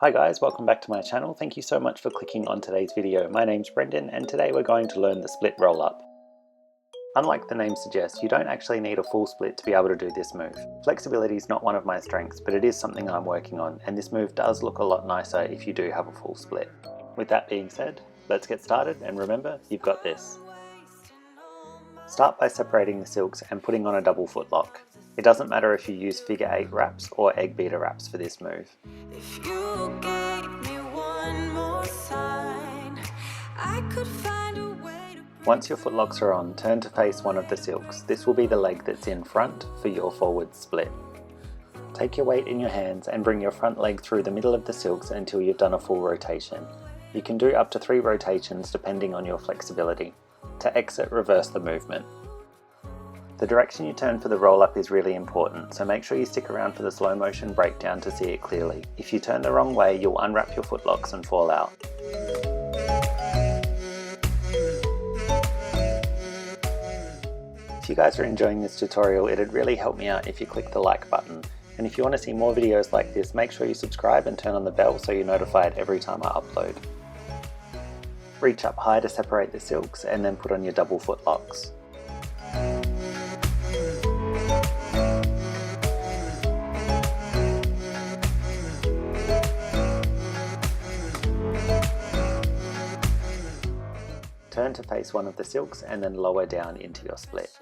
Hi guys, welcome back to my channel. Thank you so much for clicking on today's video. My name's Brendan and today we're going to learn the split roll up. Unlike the name suggests, you don't actually need a full split to be able to do this move. Flexibility is not one of my strengths, but it is something I'm working on, and this move does look a lot nicer if you do have a full split. With that being said, let's get started, and remember, you've got this. Start by separating the silks and putting on a double foot lock. It doesn't matter if you use figure 8 wraps or egg beater wraps for this move. If you gave me one more sign, I could find a way to... Once your footlocks are on, turn to face one of the silks. This will be the leg that's in front for your forward split. Take your weight in your hands and bring your front leg through the middle of the silks until you've done a full rotation. You can do up to 3 rotations depending on your flexibility. To exit, reverse the movement. The direction you turn for the roll up is really important, so make sure you stick around for the slow motion breakdown to see it clearly. If you turn the wrong way, you'll unwrap your footlocks and fall out. If you guys are enjoying this tutorial, it'd really help me out if you click the like button. And if you want to see more videos like this, make sure you subscribe and turn on the bell so you're notified every time I upload. Reach up high to separate the silks and then put on your double footlocks. Turn to face one of the silks and then lower down into your split.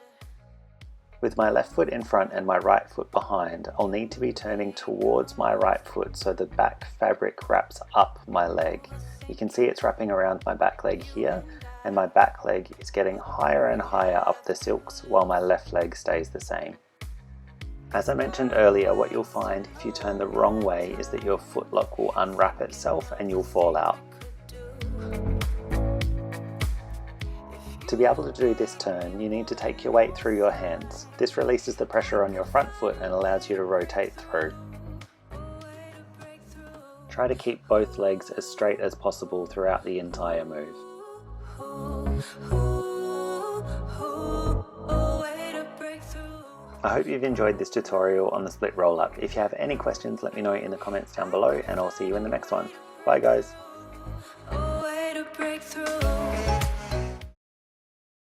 With my left foot in front and my right foot behind, I'll need to be turning towards my right foot so the back fabric wraps up my leg. You can see it's wrapping around my back leg here, and my back leg is getting higher and higher up the silks while my left leg stays the same. As I mentioned earlier, what you'll find if you turn the wrong way is that your footlock will unwrap itself and you'll fall out. To be able to do this turn, you need to take your weight through your hands. This releases the pressure on your front foot and allows you to rotate through. Try to keep both legs as straight as possible throughout the entire move. I hope you've enjoyed this tutorial on the split roll up. If you have any questions, let me know in the comments down below and I'll see you in the next one. Bye guys!